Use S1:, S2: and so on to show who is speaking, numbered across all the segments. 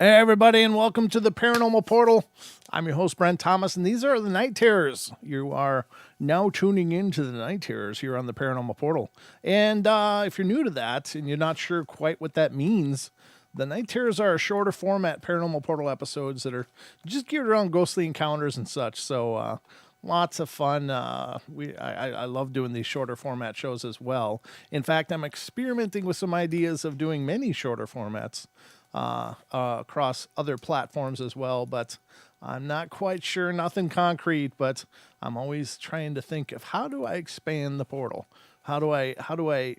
S1: Hey, everybody, and welcome to the Paranormal Portal. I'm your host, Brent Thomas, and these are the Night Terrors. You are now tuning into the Night Terrors here on the Paranormal Portal. And if you're new to that and you're not sure quite what that means, the Night Terrors are a shorter format Paranormal Portal episodes that are just geared around ghostly encounters and such. So lots of fun. I love doing these shorter format shows as well. In fact, I'm experimenting with some ideas of doing many shorter formats across other platforms as well, but I'm not quite sure, nothing concrete, but I'm always trying to think of how do I expand the portal? How do I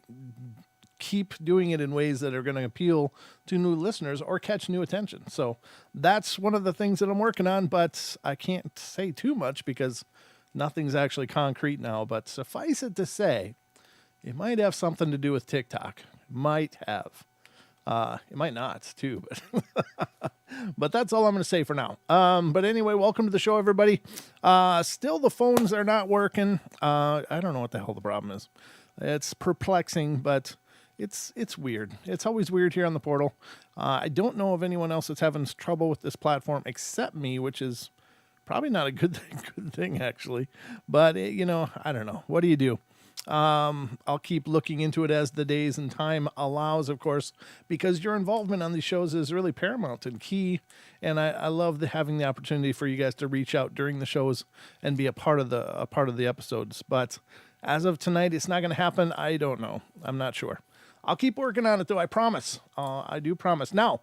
S1: keep doing it in ways that are going to appeal to new listeners or catch new attention? So that's one of the things that I'm working on, but I can't say too much because nothing's actually concrete now, but suffice it to say, it might have something to do with TikTok. Might have. It might not, too, but that's all I'm going to say for now. But anyway, welcome to the show, everybody. Still, the phones are not working. I don't know what the hell the problem is. It's perplexing, but it's weird. It's always weird here on the portal. I don't know of anyone else that's having trouble with this platform except me, which is probably not a good thing actually. But, I don't know. What do you do? I'll keep looking into it as the days and time allows, of course, because your involvement on these shows is really paramount and key. And I love having the opportunity for you guys to reach out during the shows and be a part of the episodes. But as of tonight, it's not going to happen. I don't know. I'm not sure. I'll keep working on it, though. I promise. I do promise. Now,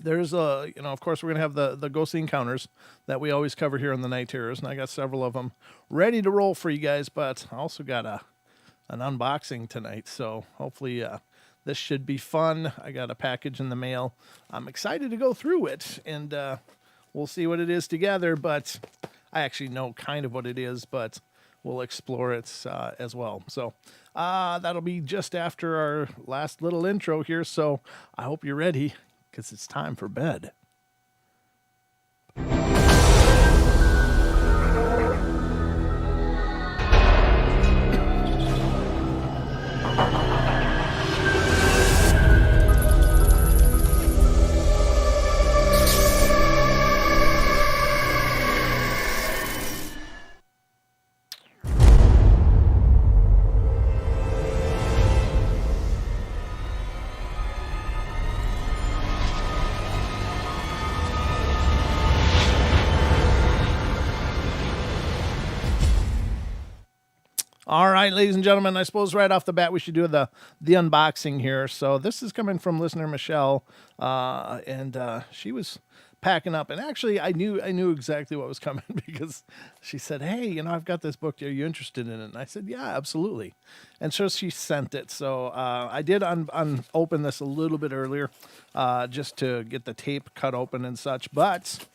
S1: there's of course, we're going to have the ghostly encounters that we always cover here on the Night Terrors, and I got several of them ready to roll for you guys, but I also got an unboxing tonight, so hopefully this should be fun. I got a package in the mail. I'm excited to go through it, and we'll see what it is together, but I actually know kind of what it is, but we'll explore it as well. So that'll be just after our last little intro here, so I hope you're ready, because it's time for bed. All right, ladies and gentlemen, I suppose right off the bat we should do the unboxing here. So this is coming from listener Michelle, and she was packing up. And actually, I knew exactly what was coming because she said, "Hey, I've got this book. Are you interested in it?" And I said, "Yeah, absolutely." And so she sent it. So I did open this a little bit earlier, just to get the tape cut open and such, but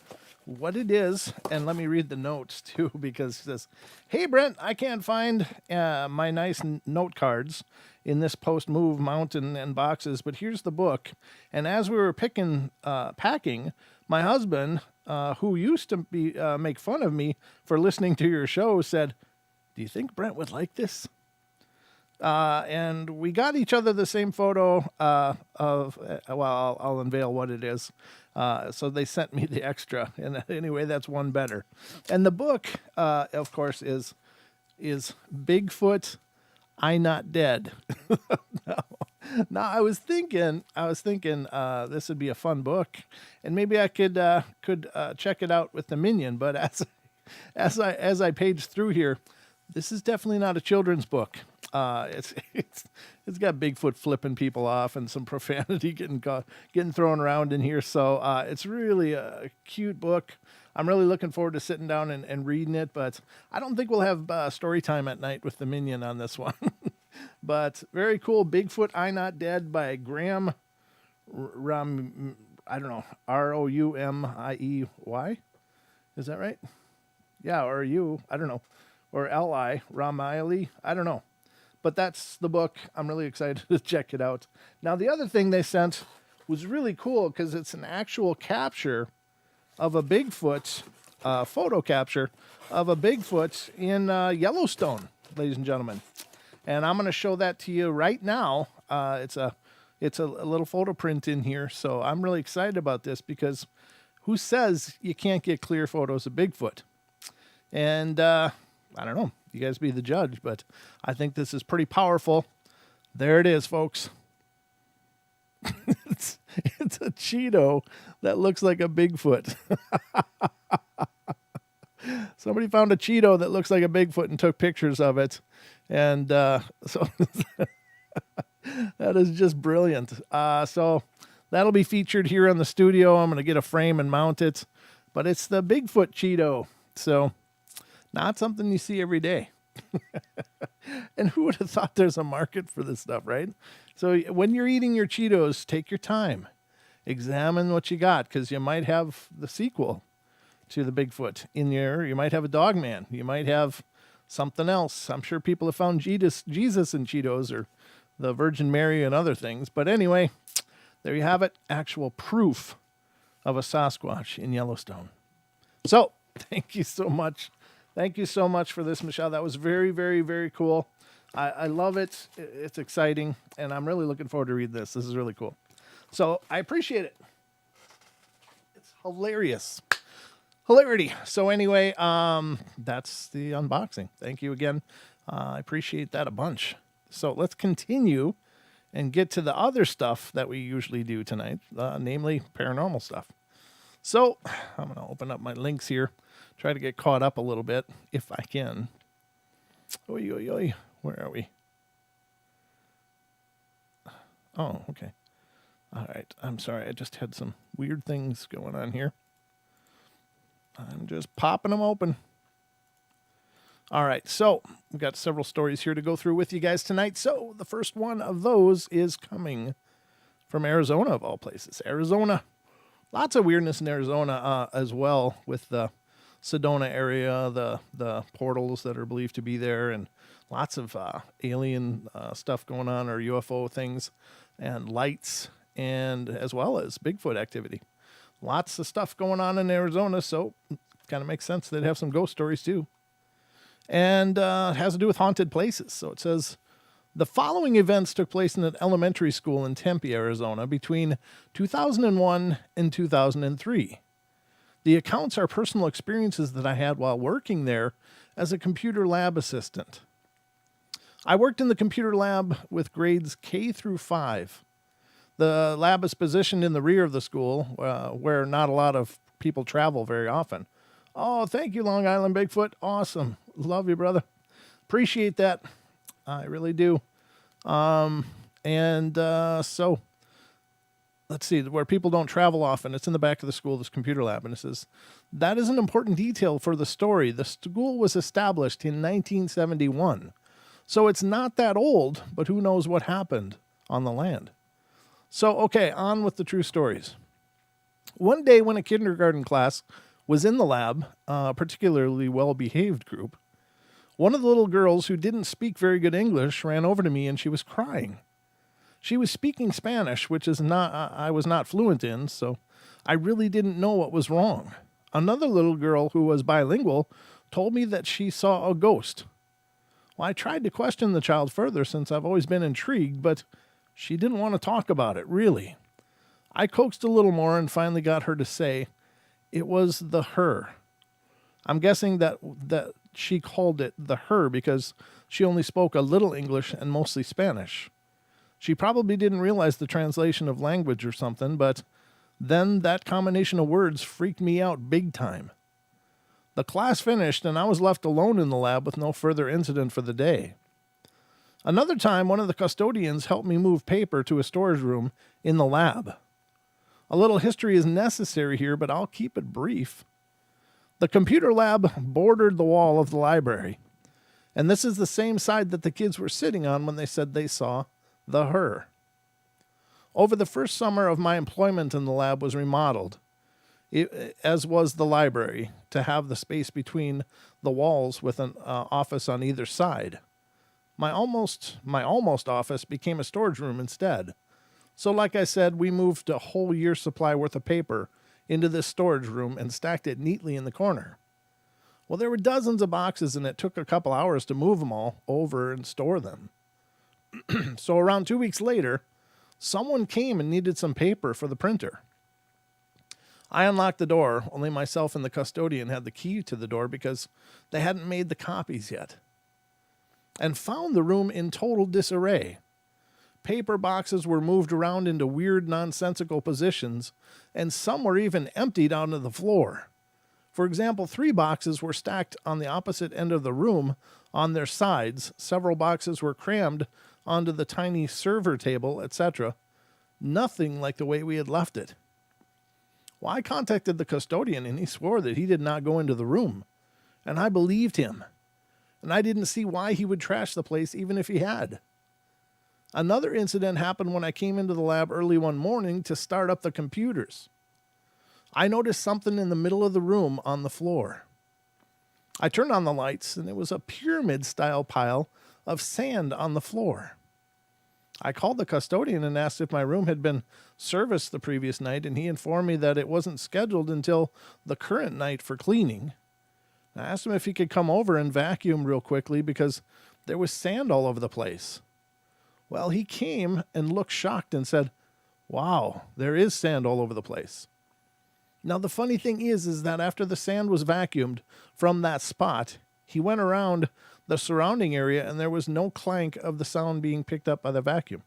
S1: what it is, and let me read the notes too, because it says, "Hey Brent, I can't find my nice note cards in this post-move mountain and boxes, but here's the book. And as we were packing, my husband, who used to make fun of me for listening to your show, said, 'Do you think Brent would like this?' And we got each other the same photo I'll unveil what it is. So they sent me the extra. And anyway, that's one better. And the book, of course, is Bigfoot, I Not Dead." Now, I was thinking this would be a fun book, and maybe I could check it out with the Minion. But as I page through here, this is definitely not a children's book. It's got Bigfoot flipping people off and some profanity getting thrown around in here. So it's really a cute book. I'm really looking forward to sitting down and reading it. But I don't think we'll have story time at night with the Minion on this one. But very cool. Bigfoot, I Not Dead by Graham I don't know, Roumiey. Is that right? Yeah, or I don't know. Or L.I. Roumiey. I don't know. But that's the book. I'm really excited to check it out. Now, the other thing they sent was really cool because it's an actual capture of a Bigfoot, photo capture of a Bigfoot in Yellowstone, ladies and gentlemen. And I'm going to show that to you right now. It's a It's a little photo print in here. So I'm really excited about this because who says you can't get clear photos of Bigfoot? And I don't know. You guys be the judge, but I think this is pretty powerful. There it is, folks. it's a Cheeto that looks like a Bigfoot. Somebody found a Cheeto that looks like a Bigfoot and took pictures of it. And so that is just brilliant. So that'll be featured here in the studio. I'm going to get a frame and mount it. But it's the Bigfoot Cheeto. So not something you see every day. And who would have thought there's a market for this stuff, right? So when you're eating your Cheetos, take your time. Examine what you got, because you might have the sequel to the Bigfoot in there. You might have a Dogman. You might have something else. I'm sure people have found Jesus in Cheetos, or the Virgin Mary and other things. But anyway, there you have it. Actual proof of a Sasquatch in Yellowstone. So thank you so much. Thank you so much for this, Michelle. That was very, very, very cool. I love it. It's exciting, and I'm really looking forward to read this. This is really cool. So I appreciate it. It's hilarious. Hilarity. So anyway, that's the unboxing. Thank you again. I appreciate that a bunch. So let's continue and get to the other stuff that we usually do tonight, namely paranormal stuff. So I'm going to open up my links here, try to get caught up a little bit if I can. Oy, oy, oy. Where are we? Oh, okay. All right. I'm sorry. I just had some weird things going on here. I'm just popping them open. All right. So we've got several stories here to go through with you guys tonight. So the first one of those is coming from Arizona, of all places. Arizona. Lots of weirdness in Arizona as well, with the Sedona area, the portals that are believed to be there, and lots of alien stuff going on, or UFO things, and lights, and as well as Bigfoot activity. Lots of stuff going on in Arizona, so it kind of makes sense they'd have some ghost stories too. And it has to do with haunted places. So it says, the following events took place in an elementary school in Tempe, Arizona between 2001 and 2003. The accounts are personal experiences that I had while working there as a computer lab assistant. I worked in the computer lab with grades K through 5. The lab is positioned in the rear of the school, where not a lot of people travel very often. Oh, thank you, Long Island Bigfoot. Awesome. Love you, brother. Appreciate that. I really do. So let's see, where people don't travel often. It's in the back of the school, this computer lab. And it says, that is an important detail for the story. The school was established in 1971. So it's not that old, but who knows what happened on the land. So, okay, on with the true stories. One day when a kindergarten class was in the lab, a particularly well-behaved group, one of the little girls who didn't speak very good English ran over to me and she was crying. She was speaking Spanish, which is I was not fluent in, so I really didn't know what was wrong. Another little girl who was bilingual told me that she saw a ghost. Well, I tried to question the child further since I've always been intrigued, but she didn't want to talk about it, really. I coaxed a little more and finally got her to say it was the her. I'm guessing that she called it the her because she only spoke a little English and mostly Spanish. She probably didn't realize the translation of language or something, but then that combination of words freaked me out big time. The class finished and I was left alone in the lab with no further incident for the day. Another time, one of the custodians helped me move paper to a storage room in the lab. A little history is necessary here, but I'll keep it brief. The computer lab bordered the wall of the library, and this is the same side that the kids were sitting on when they said they saw the her. Over the first summer of my employment in the lab was remodeled, as was the library, to have the space between the walls with an office on either side. My almost office became a storage room instead. So like I said, we moved a whole year's supply worth of paper into this storage room and stacked it neatly in the corner. Well, there were dozens of boxes and it took a couple hours to move them all over and store them. So around 2 weeks later, Someone came and needed some paper for the printer. I unlocked the door. Only myself and the custodian had the key to the door because they hadn't made the copies yet. And found the room in total disarray. Paper boxes were moved around into weird, nonsensical positions, and some were even emptied onto the floor. For example, 3 boxes were stacked on the opposite end of the room on their sides. Several boxes were crammed onto the tiny server table, etc. Nothing like the way we had left it. Well, I contacted the custodian, and he swore that he did not go into the room. And I believed him. And I didn't see why he would trash the place even if he had. Another incident happened when I came into the lab early one morning to start up the computers. I noticed something in the middle of the room on the floor. I turned on the lights, and it was a pyramid-style pile of sand on the floor. I called the custodian and asked if my room had been serviced the previous night, and he informed me that it wasn't scheduled until the current night for cleaning. I asked him if he could come over and vacuum real quickly because there was sand all over the place. Well, he came and looked shocked and said, "Wow, there is sand all over the place." Now, the funny thing is that after the sand was vacuumed from that spot, he went around the surrounding area and there was no clank of the sound being picked up by the vacuum.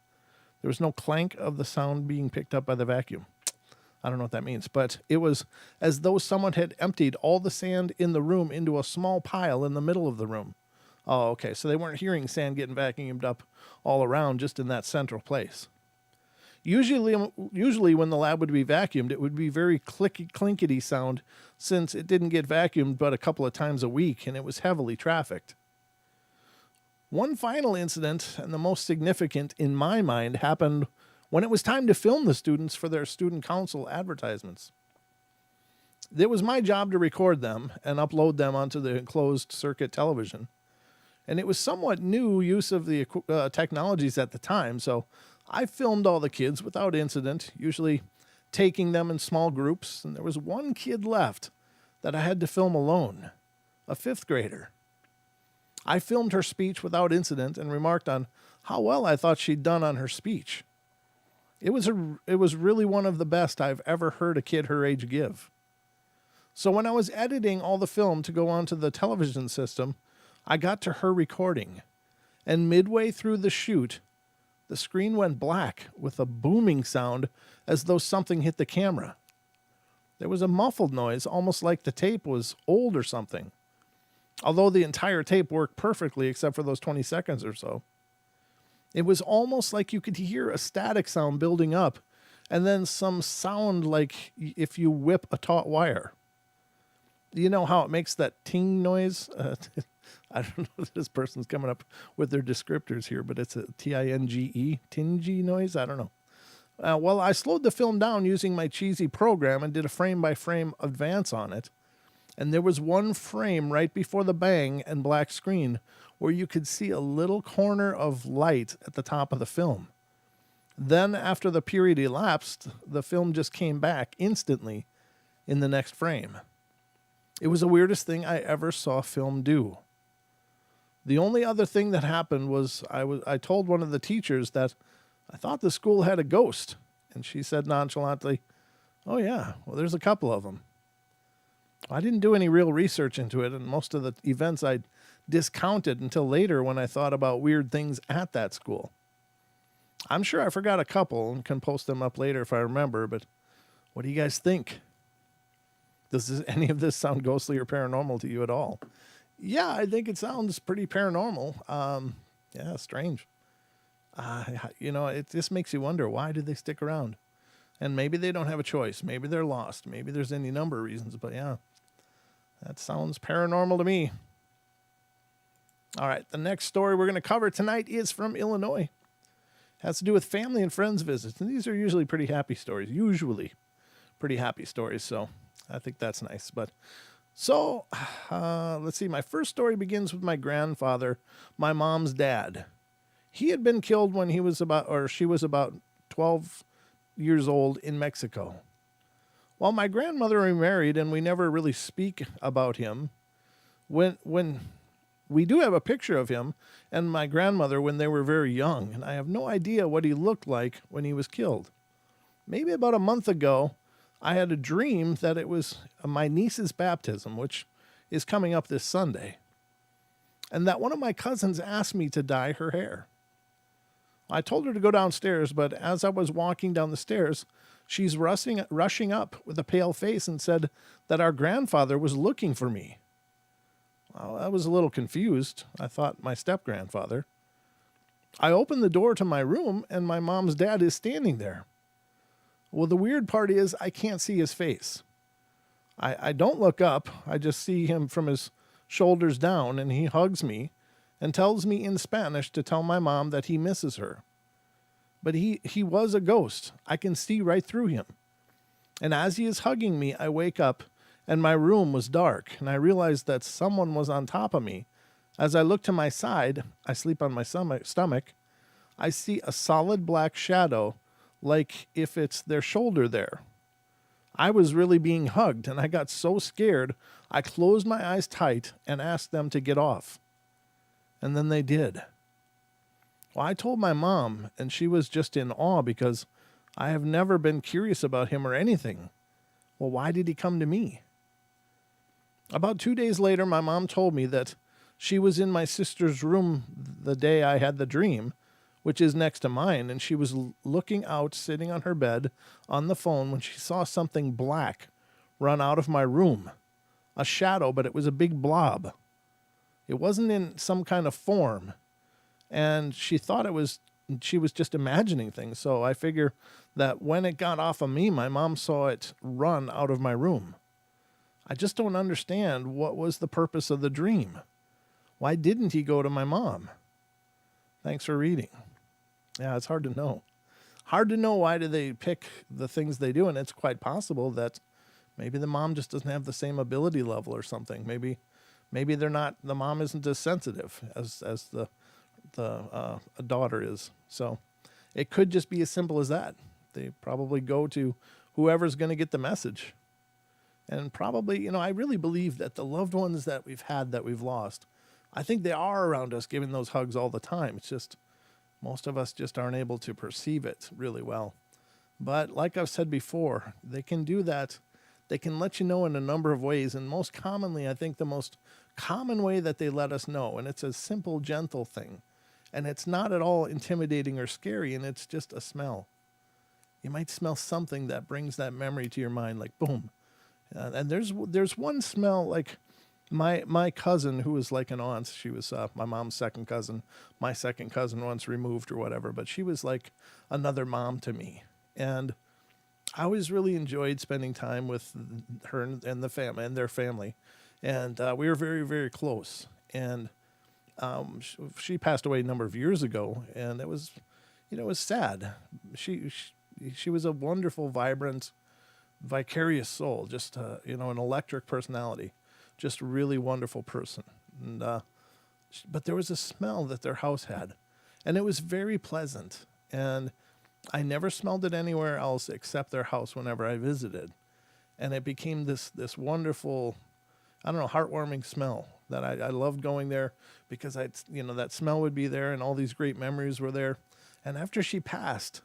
S1: There was no clank of the sound being picked up by the vacuum. I don't know what that means, but it was as though someone had emptied all the sand in the room into a small pile in the middle of the room. Oh, okay, so they weren't hearing sand getting vacuumed up all around, just in that central place. Usually when the lab would be vacuumed, it would be very clinkety sound since it didn't get vacuumed but a couple of times a week and it was heavily trafficked. One final incident, and the most significant in my mind, happened when it was time to film the students for their student council advertisements. It was my job to record them and upload them onto the closed circuit television. And it was somewhat new use of the technologies at the time, so I filmed all the kids without incident, usually taking them in small groups, and there was one kid left that I had to film alone, a 5th grader. I filmed her speech without incident and remarked on how well I thought she'd done on her speech. It was really one of the best I've ever heard a kid her age give. So when I was editing all the film to go onto the television system, I got to her recording, and midway through the shoot, the screen went black with a booming sound as though something hit the camera. There was a muffled noise, almost like the tape was old or something, although the entire tape worked perfectly except for those 20 seconds or so. It was almost like you could hear a static sound building up, and then some sound like if you whip a taut wire. You know how it makes that ting noise? I don't know if this person's coming up with their descriptors here, but it's a T-I-N-G-E, tingy noise? I don't know. Well, I slowed the film down using my cheesy program and did a frame-by-frame advance on it. And there was one frame right before the bang and black screen where you could see a little corner of light at the top of the film. Then, after the period elapsed, the film just came back instantly in the next frame. It was the weirdest thing I ever saw film do. The only other thing that happened was I told one of the teachers that I thought the school had a ghost, and she said nonchalantly, "Oh yeah, well there's a couple of them." I didn't do any real research into it, and most of the events I discounted until later when I thought about weird things at that school. I'm sure I forgot a couple and can post them up later if I remember, but what do you guys think? Does any of this sound ghostly or paranormal to you at all? Yeah, I think it sounds pretty paranormal. Yeah, strange. It just makes you wonder, why did they stick around? And maybe they don't have a choice. Maybe they're lost. Maybe there's any number of reasons, but yeah, that sounds paranormal to me. All right, the next story we're going to cover tonight is from Illinois. It has to do with family and friends visits, and these are usually pretty happy stories. So I think that's nice. But so let's see. My first story begins with my grandfather, my mom's dad. He had been killed when she was about 12 years old in Mexico. While my grandmother remarried and we never really speak about him, when we do have a picture of him and my grandmother when they were very young, and I have no idea what he looked like when he was killed. Maybe about a month ago, I had a dream that it was my niece's baptism, which is coming up this Sunday, and that one of my cousins asked me to dye her hair. I told her to go downstairs, but as I was walking down the stairs, she's rushing up with a pale face and said that our grandfather was looking for me. Well, I was a little confused. I thought my step-grandfather. I opened the door to my room, and my mom's dad is standing there. Well, the weird part is I can't see his face. I don't look up. I just see him from his shoulders down, and he hugs me and tells me in Spanish to tell my mom that he misses her. But he was a ghost. I can see right through him. And as he is hugging me, I wake up, and my room was dark, and I realized that someone was on top of me. As I look to my side, I sleep on my stomach, I see a solid black shadow, like if it's their shoulder there. I was really being hugged, and I got so scared, I closed my eyes tight and asked them to get off. And then they did. Well, I told my mom, and she was just in awe because I have never been curious about him or anything. Well, why did he come to me? About 2 days later, my mom told me that she was in my sister's room the day I had the dream, which is next to mine, and she was looking out, sitting on her bed on the phone when she saw something black run out of my room. A shadow, but it was a big blob. It wasn't in some kind of form, and she thought she was just imagining things, so I figure that when it got off of me, my mom saw it run out of my room. I just don't understand what was the purpose of the dream. Why didn't he go to my mom? Thanks for reading. Yeah, it's hard to know. Hard to know why do they pick the things they do, and it's quite possible that maybe the mom just doesn't have the same ability level or something. Maybe the mom isn't as sensitive as the daughter is. So it could just be as simple as that. They probably go to whoever's going to get the message. And probably, I really believe that the loved ones that we've had that we've lost, I think they are around us giving those hugs all the time. It's just most of us just aren't able to perceive it really well. But like I've said before, they can do that. They can let you know in a number of ways. And most commonly, I think the most common way that they let us know, and it's a simple, gentle thing, and it's not at all intimidating or scary, and it's just a smell. You might smell something that brings that memory to your mind, like boom. And there's one smell, like my cousin, who was like an aunt. She was my mom's second cousin, my second cousin once removed or whatever, but she was like another mom to me. And I always really enjoyed spending time with her and the family and their family. And we were very, very close. And she passed away a number of years ago, and it was sad. She was a wonderful, vibrant, vicarious soul, just an electric personality, just a really wonderful person. And but there was a smell that their house had, and it was very pleasant. And I never smelled it anywhere else except their house whenever I visited, and it became this wonderful, I don't know, heartwarming smell that I loved going there because that smell would be there and all these great memories were there. And after she passed,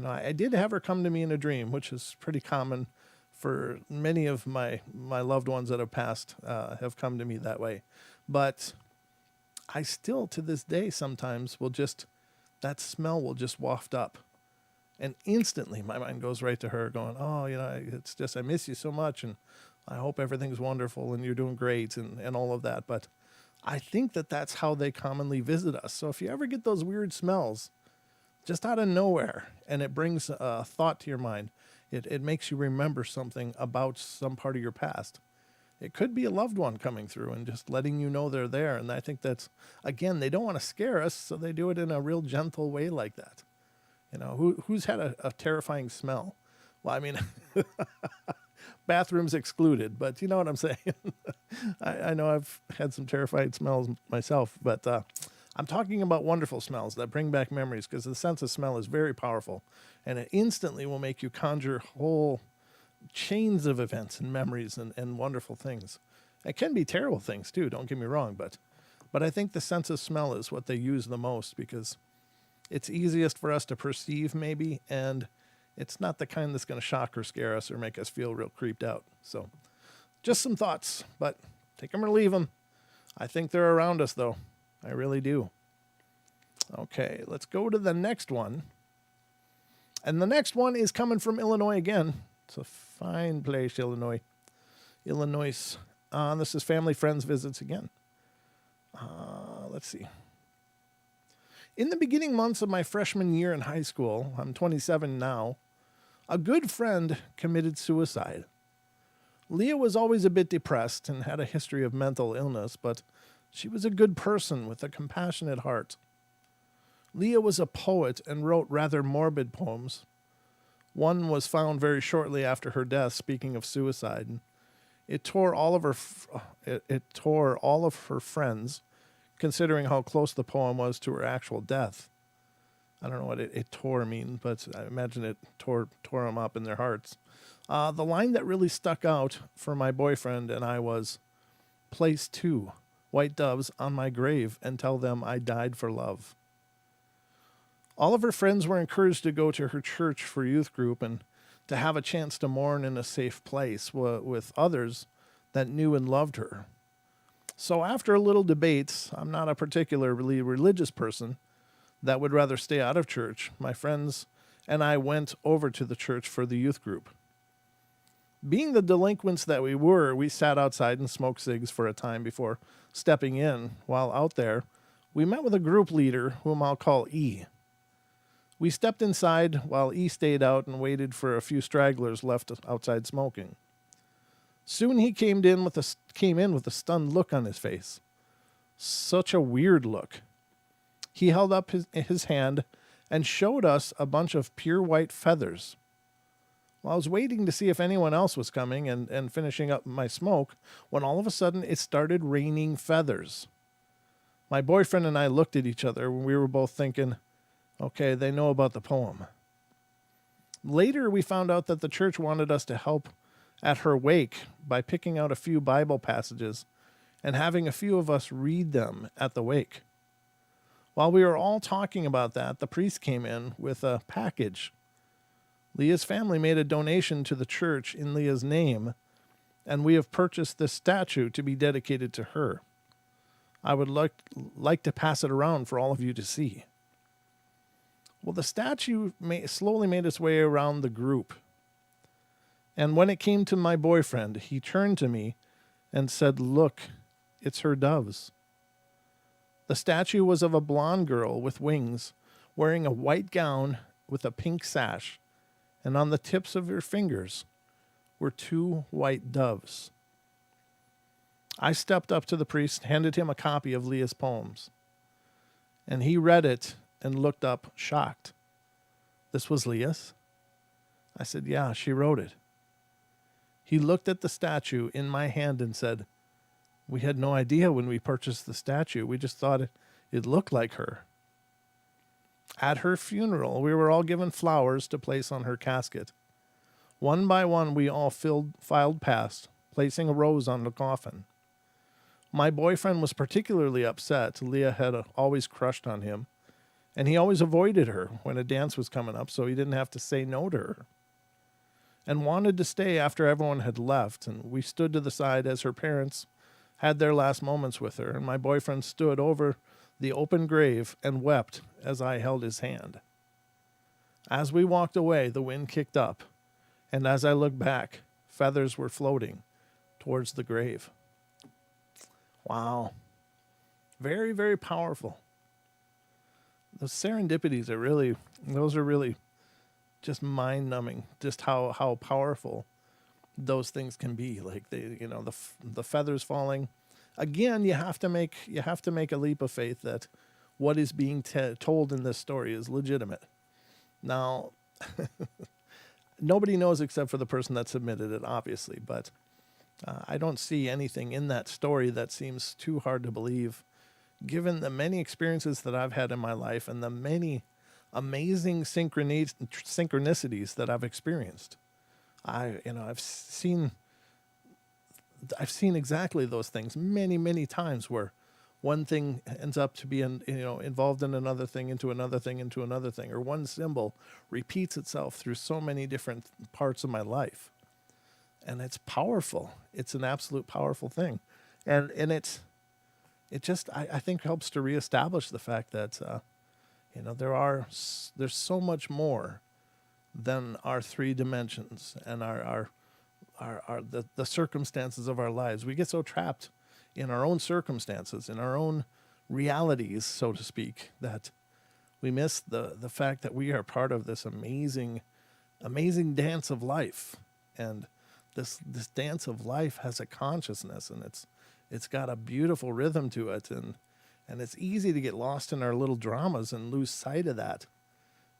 S1: I did have her come to me in a dream, which is pretty common for many of my loved ones that have passed, have come to me that way. But I still, to this day, sometimes that smell will just waft up. And instantly my mind goes right to her going, oh, it's just, I miss you so much. And I hope everything's wonderful and you're doing great and all of that. But I think that's how they commonly visit us. So if you ever get those weird smells just out of nowhere and it brings a thought to your mind, it makes you remember something about some part of your past. It could be a loved one coming through and just letting you know they're there. And I think that's, again, they don't want to scare us, so they do it in a real gentle way like that. Who's had a terrifying smell? Well, I mean, bathrooms excluded, but you know what I'm saying? I know I've had some terrifying smells myself, but I'm talking about wonderful smells that bring back memories, because the sense of smell is very powerful, and it instantly will make you conjure whole chains of events and memories and wonderful things. It can be terrible things too, don't get me wrong, but But I think the sense of smell is what they use the most because it's easiest for us to perceive maybe, and it's not the kind that's going to shock or scare us or make us feel real creeped out. So just some thoughts, but take them or leave them. I think they're around us, though. I really do. Okay, let's go to the next one. And the next one is coming from Illinois again. It's a fine place, Illinois. Illinois. This is Family Friends Visits again. Let's see. In the beginning months of my freshman year in high school, I'm 27 now, a good friend committed suicide. Leah was always a bit depressed and had a history of mental illness, but she was a good person with a compassionate heart. Leah was a poet and wrote rather morbid poems. One was found very shortly after her death, speaking of suicide. It tore all of her friends, considering how close the poem was to her actual death. I don't know what it tore means, but I imagine it tore them up in their hearts. The line that really stuck out for my boyfriend and I was, "Place 2 white doves on my grave and tell them I died for love." All of her friends were encouraged to go to her church for youth group and to have a chance to mourn in a safe place with others that knew and loved her. So after a little debates, I'm not a particularly religious person that would rather stay out of church. My friends and I went over to the church for the youth group. Being the delinquents that we were, we sat outside and smoked cigs for a time before stepping in. While out there, we met with a group leader whom I'll call E. We stepped inside while E stayed out and waited for a few stragglers left outside smoking. Soon he came in with a stunned look on his face. Such a weird look. He held up his hand and showed us a bunch of pure white feathers. Well, I was waiting to see if anyone else was coming and finishing up my smoke when all of a sudden it started raining feathers. My boyfriend and I looked at each other when we were both thinking, okay, they know about the poem. Later, we found out that the church wanted us to help at her wake by picking out a few Bible passages and having a few of us read them at the wake. While we were all talking about that, the priest came in with a package. Leah's family made a donation to the church in Leah's name, and we have purchased this statue to be dedicated to her. I would like to pass it around for all of you to see. Well, the statue slowly made its way around the group. And when it came to my boyfriend, he turned to me and said, "Look, it's her doves." The statue was of a blonde girl with wings, wearing a white gown with a pink sash, and on the tips of her fingers were 2 white doves. I stepped up to the priest, handed him a copy of Leah's poems, and he read it and looked up, shocked. "This was Leah's?" I said, "Yeah, she wrote it." He looked at the statue in my hand and said, "We had no idea when we purchased the statue. We just thought it looked like her." At her funeral, we were all given flowers to place on her casket. One by one, we all filed past, placing a rose on the coffin. My boyfriend was particularly upset. Leah had always crushed on him, and he always avoided her when a dance was coming up so he didn't have to say no to her, and wanted to stay after everyone had left. And we stood to the side as her parents had their last moments with her, and my boyfriend stood over the open grave and wept as I held his hand. As we walked away, the wind kicked up, and as I looked back, feathers were floating towards the grave. Wow. Very, very powerful. Those serendipities are really just mind-numbing, just how powerful those things can be. Like the feathers falling. Again, you have to make a leap of faith that what is being told in this story is legitimate. Now, nobody knows except for the person that submitted it, obviously, but I don't see anything in that story that seems too hard to believe, given the many experiences that I've had in my life and the many amazing synchronicities that I've experienced. I've seen exactly those things many, many times where one thing ends up to be involved in another thing, into another thing, into another thing, or one symbol repeats itself through so many different parts of my life. And it's powerful. It's an absolute powerful thing. And it just, I think, helps to reestablish the fact that, there's so much more than our three dimensions and the circumstances of our lives. We get so trapped in our own circumstances, in our own realities, so to speak, that we miss the fact that we are part of this amazing dance of life. And this dance of life has a consciousness, and it's got a beautiful rhythm to it, and it's easy to get lost in our little dramas and lose sight of that.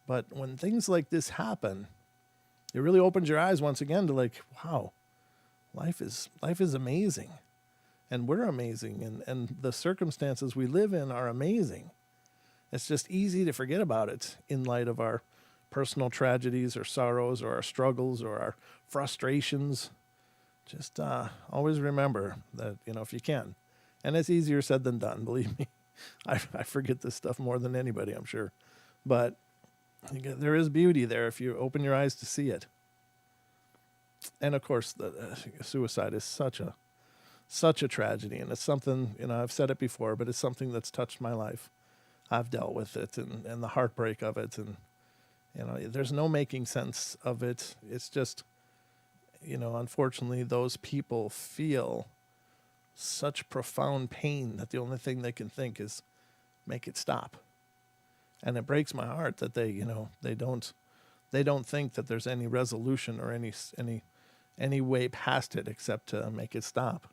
S1: But when things like this happen, it really opens your eyes once again to like, wow, life is amazing. And we're amazing, and the circumstances we live in are amazing. It's just easy to forget about it in light of our personal tragedies or sorrows or our struggles or our frustrations. Just always remember that, if you can. And it's easier said than done, believe me. I forget this stuff more than anybody, I'm sure. But there is beauty there if you open your eyes to see it. And of course, the suicide is such a tragedy, and it's something, I've said it before, but it's something that's touched my life. I've dealt with it and the heartbreak of it, and there's no making sense of it. It's just, unfortunately, those people feel such profound pain that the only thing they can think is make it stop. And it breaks my heart that they don't think that there's any resolution or any way past it except to make it stop.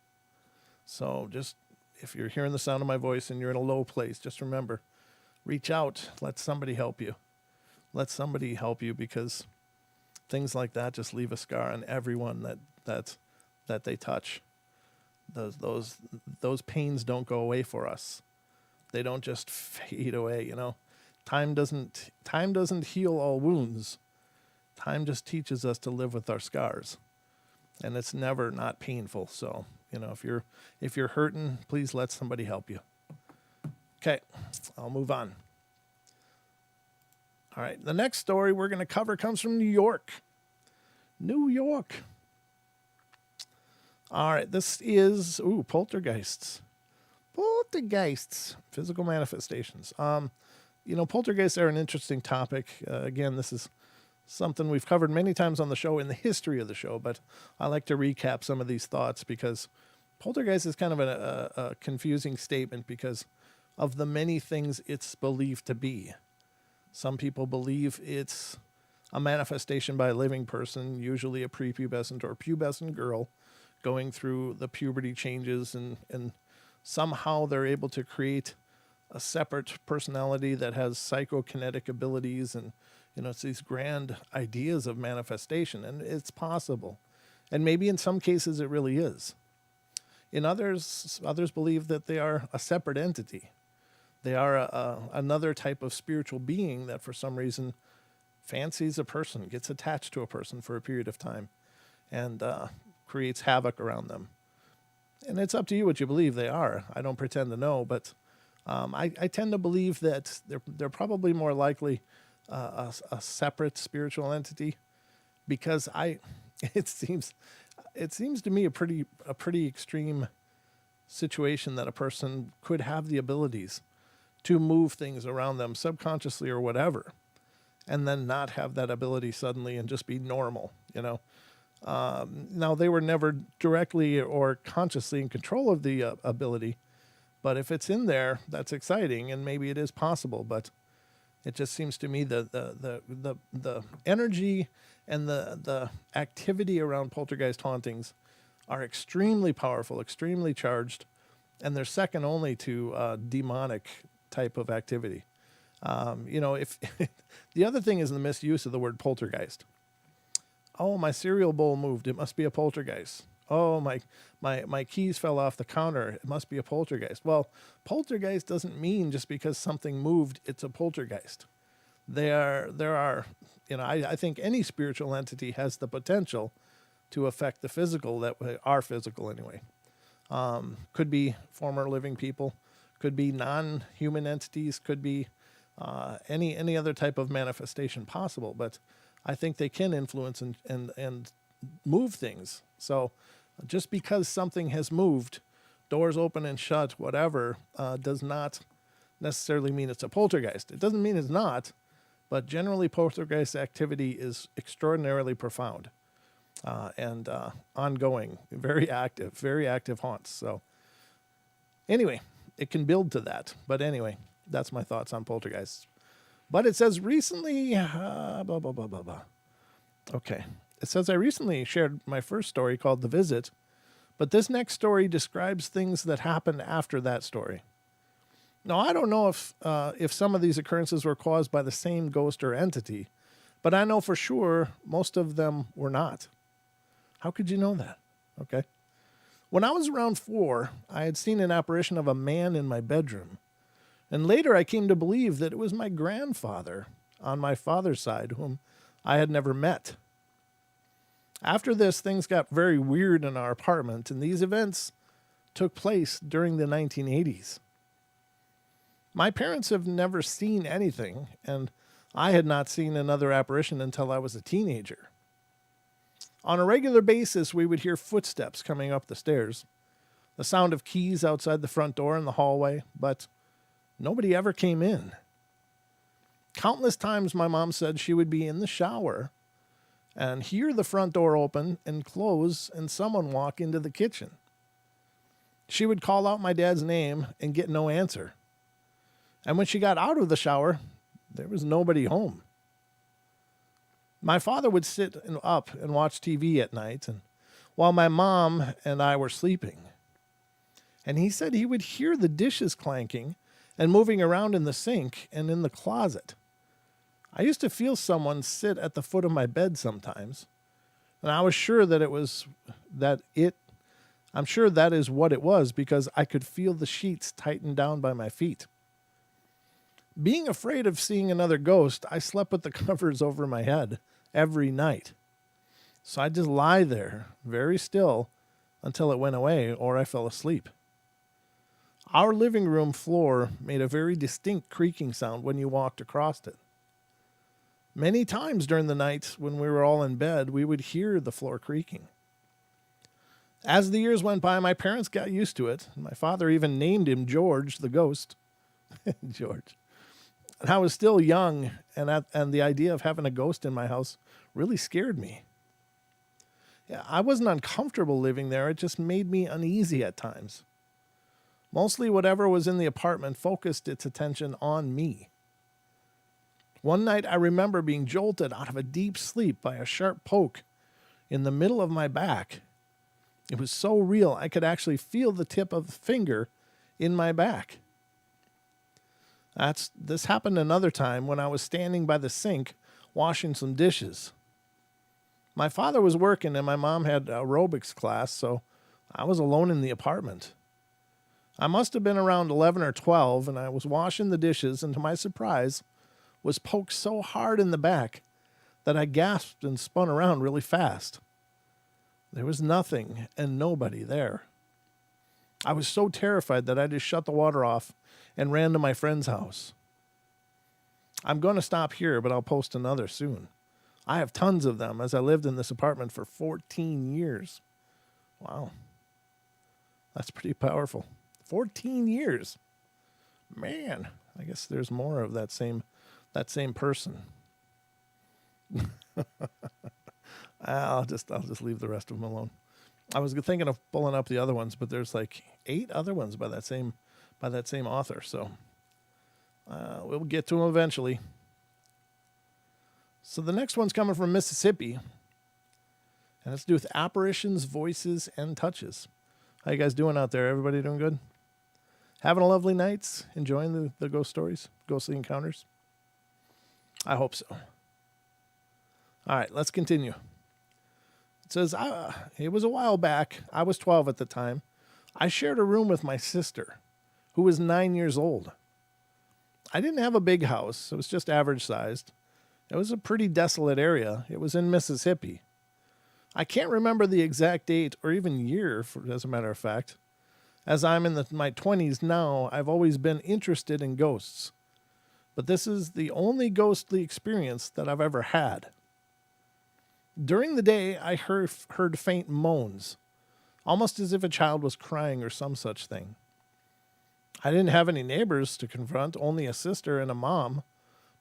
S1: So just, if you're hearing the sound of my voice and you're in a low place, just remember, reach out, let somebody help you. Let somebody help you, because things like that just leave a scar on everyone that they touch. Those pains don't go away for us. They don't just fade away, Time doesn't heal all wounds. Time just teaches us to live with our scars. And it's never not painful. So, if you're hurting, please let somebody help you. Okay, I'll move on. All right, the next story we're going to cover comes from New York. New York. All right, this is poltergeists. Poltergeists, physical manifestations. Poltergeists are an interesting topic. Again, this is something we've covered many times on the show in the history of the show, but I like to recap some of these thoughts because poltergeist is kind of a confusing statement because of the many things it's believed to be. Some people believe it's a manifestation by a living person, usually a prepubescent or pubescent girl going through the puberty changes, and somehow they're able to create a separate personality that has psychokinetic abilities, and it's these grand ideas of manifestation, and it's possible. And maybe in some cases it really is. In others believe that they are a separate entity. They are another type of spiritual being that for some reason fancies a person, gets attached to a person for a period of time, and creates havoc around them. And it's up to you what you believe they are. I don't pretend to know, but I tend to believe that they're probably more likely a separate spiritual entity, because it seems to me a pretty extreme situation that a person could have the abilities to move things around them subconsciously or whatever, and then not have that ability suddenly and just be normal, Now, they were never directly or consciously in control of the ability, but if it's in there, that's exciting, and maybe it is possible. But it just seems to me that the energy and the activity around poltergeist hauntings are extremely powerful, extremely charged, and they're second only to demonic type of activity. If the other thing is the misuse of the word poltergeist. Oh, my cereal bowl moved. It must be a poltergeist. Oh, my keys fell off the counter. It must be a poltergeist. Well, poltergeist doesn't mean just because something moved, it's a poltergeist. There are, I think any spiritual entity has the potential to affect the physical, our physical anyway. Could be former living people, could be non-human entities, could be any other type of manifestation possible. But I think they can influence and move things. So just because something has moved, doors open and shut, whatever, does not necessarily mean it's a poltergeist. It doesn't mean it's not, but generally poltergeist activity is extraordinarily profound and ongoing, very active haunts. So anyway, it can build to that. But anyway, that's my thoughts on poltergeists. But it says recently, blah, blah, blah, blah, blah. Okay. It says I recently shared my first story called The Visit, but this next story describes things that happened after that story. Now, I don't know if some of these occurrences were caused by the same ghost or entity, but I know for sure most of them were not. How could you know that? Okay. When I was around 4, I had seen an apparition of a man in my bedroom. And later I came to believe that it was my grandfather on my father's side, whom I had never met. After this, things got very weird in our apartment, and these events took place during the 1980s. My parents have never seen anything, and I had not seen another apparition until I was a teenager. On a regular basis, we would hear footsteps coming up the stairs, the sound of keys outside the front door in the hallway, but nobody ever came in. Countless times my mom said she would be in the shower and hear the front door open and close and someone walk into the kitchen. She would call out my dad's name and get no answer. And when she got out of the shower, there was nobody home. My father would sit up and watch TV at night, and while my mom and I were sleeping. And he said he would hear the dishes clanking and moving around in the sink and in the closet. I used to feel someone sit at the foot of my bed sometimes, and I was sure that I'm sure that is what it was because I could feel the sheets tighten down by my feet. Being afraid of seeing another ghost, I slept with the covers over my head every night. So I'd just lie there, very still, until it went away or I fell asleep. Our living room floor made a very distinct creaking sound when you walked across it. Many times during the night when we were all in bed, we would hear the floor creaking. As the years went by, my parents got used to it. My father even named him George the ghost. George. And I was still young, and the idea of having a ghost in my house really scared me. Yeah, I wasn't uncomfortable living there. It just made me uneasy at times. Mostly whatever was in the apartment focused its attention on me. One night I remember being jolted out of a deep sleep by a sharp poke in the middle of my back. It was so real I could actually feel the tip of the finger in my back. This happened another time when I was standing by the sink washing some dishes. My father was working and my mom had aerobics class, so I was alone in the apartment. I must have been around 11 or 12, and I was washing the dishes, and to my surprise, was poked so hard in the back that I gasped and spun around really fast. There was nothing and nobody there. I was so terrified that I just shut the water off and ran to my friend's house. I'm going to stop here, but I'll post another soon. I have tons of them as I lived in this apartment for 14 years. Wow. That's pretty powerful. 14 years. Man, I guess there's more of that same person. I'll just leave the rest of them alone. I was thinking of pulling up the other ones, but there's like 8 other ones by that same author. So we'll get to them eventually. So the next one's coming from Mississippi, and it's to do with apparitions, voices, and touches. How you guys doing out there? Everybody doing good? Having a lovely night? Enjoying the ghost stories, ghostly encounters? I hope so. All right, let's continue. It says, it was a while back. I was 12 at the time. I shared a room with my sister, who was 9 years old. I didn't have a big house. It was just average sized. It was a pretty desolate area. It was in Mississippi. I can't remember the exact date or even year, as a matter of fact. As I'm in my 20s now, I've always been interested in ghosts. But this is the only ghostly experience that I've ever had. During the day, I heard faint moans, almost as if a child was crying or some such thing. I didn't have any neighbors to confront, only a sister and a mom.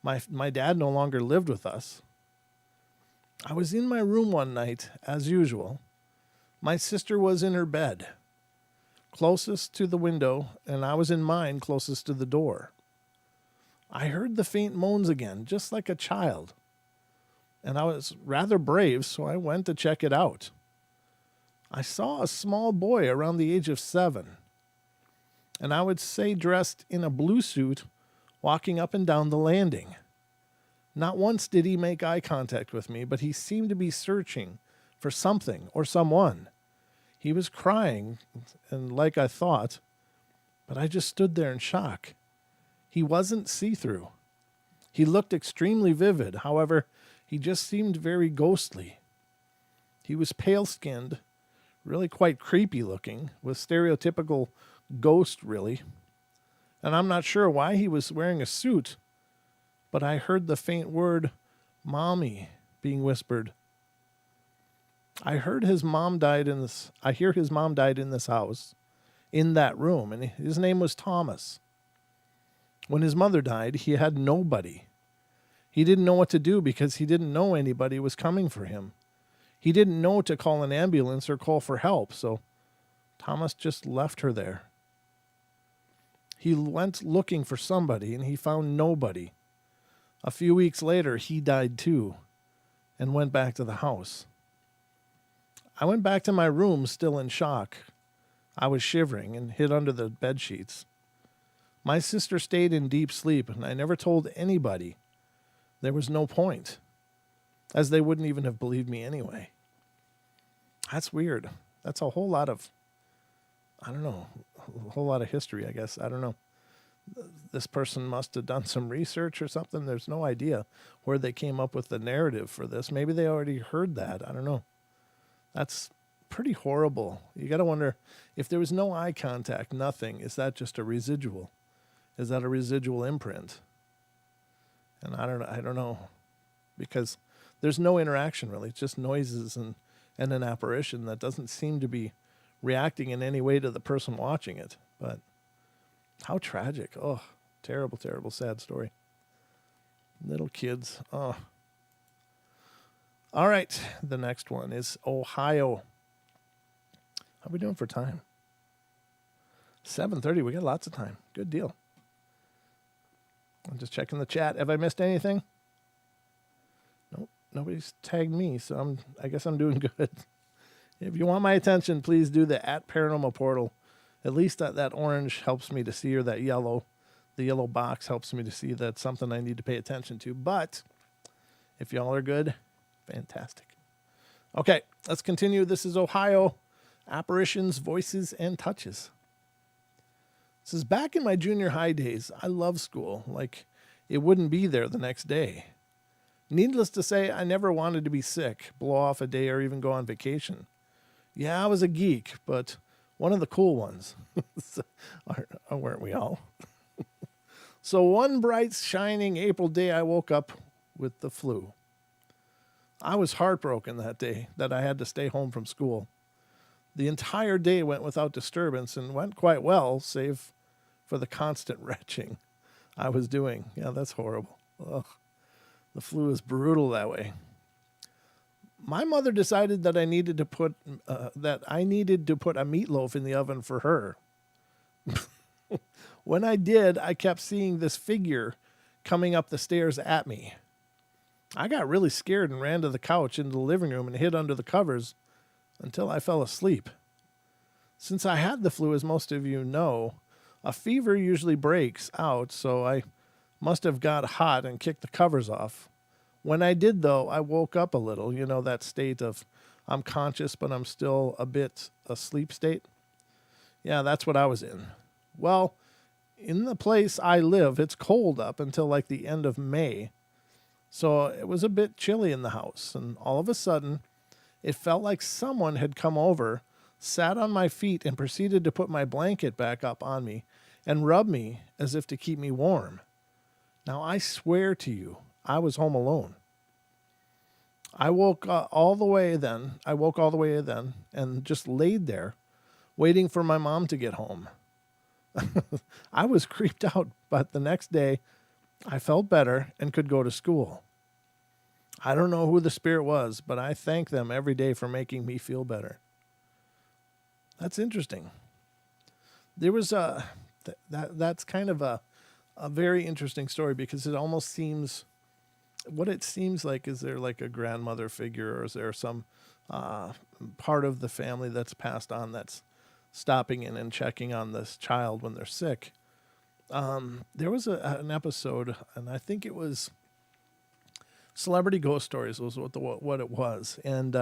S1: My dad no longer lived with us. I was in my room one night, as usual. My sister was in her bed, closest to the window, and I was in mine, closest to the door. I heard the faint moans again, just like a child. And I was rather brave, so I went to check it out. I saw a small boy around the age of 7, and I would say dressed in a blue suit, walking up and down the landing. Not once did he make eye contact with me, but he seemed to be searching for something or someone. He was crying, and like I thought, but I just stood there in shock. He wasn't see-through. He looked extremely vivid. However, he just seemed very ghostly. He was pale-skinned, really quite creepy looking, with stereotypical ghost, really. And I'm not sure why he was wearing a suit, but I heard the faint word, "Mommy," being whispered. I hear his mom died in this house, in that room, and his name was Thomas. When his mother died, he had nobody. He didn't know what to do because he didn't know anybody was coming for him. He didn't know to call an ambulance or call for help, so Thomas just left her there. He went looking for somebody, and he found nobody. A few weeks later, he died too, and went back to the house. I went back to my room still in shock. I was shivering and hid under the bed sheets. My sister stayed in deep sleep, and I never told anybody. There was no point, as they wouldn't even have believed me anyway. That's weird. That's a whole lot of, a whole lot of history, I guess. I don't know. This person must have done some research or something. There's no idea where they came up with the narrative for this. Maybe they already heard that. I don't know. That's pretty horrible. You got to wonder, if there was no eye contact, nothing, is that just a residual? Is that a residual imprint? And I don't know, because there's no interaction really. It's just noises and an apparition that doesn't seem to be reacting in any way to the person watching it. But how tragic. Oh, terrible, terrible, sad story. Little kids. Oh. All right. The next one is Ohio. How are we doing for time? 7:30. We got lots of time. Good deal. I'm just checking the chat. Have I missed anything? Nope. Nobody's tagged me, so I guess I'm doing good. If you want my attention, please do the @Paranormal Portal. At least that orange helps me to see, or that yellow. The yellow box helps me to see that's something I need to pay attention to. But if y'all are good, fantastic. Okay, let's continue. This is Ohio. Apparitions, voices, and touches. This is back in my junior high days. I loved school. Like, it wouldn't be there the next day. Needless to say, I never wanted to be sick, blow off a day, or even go on vacation. Yeah, I was a geek, but one of the cool ones. Weren't we all? So one bright, shining April day, I woke up with the flu. I was heartbroken that day that I had to stay home from school. The entire day went without disturbance and went quite well, save for the constant retching I was doing. Yeah, that's horrible. Ugh. The flu is brutal that way. My mother decided that I needed to put a meatloaf in the oven for her. When I did, I kept seeing this figure coming up the stairs at me. I got really scared and ran to the couch into the living room and hid under the covers until I fell asleep. Since I had the flu, as most of you know, a fever usually breaks out, so I must have got hot and kicked the covers off. When I did, though, I woke up a little, that state of I'm conscious, but I'm still a bit asleep state. Yeah, that's what I was in. Well, in the place I live, it's cold up until like the end of May. So it was a bit chilly in the house, and all of a sudden, it felt like someone had come over, sat on my feet, and proceeded to put my blanket back up on me and rub me as if to keep me warm. Now, I swear to you, I was home alone. I woke all the way then. I woke all the way then and just laid there waiting for my mom to get home. I was creeped out, but the next day I felt better and could go to school. I don't know who the spirit was, but I thank them every day for making me feel better. That's interesting. There was that's kind of a very interesting story because it almost seems, what it seems like is there like a grandmother figure, or is there some part of the family that's passed on that's stopping in and checking on this child when they're sick. There was an episode, and I think it was Celebrity Ghost Stories was what it was, and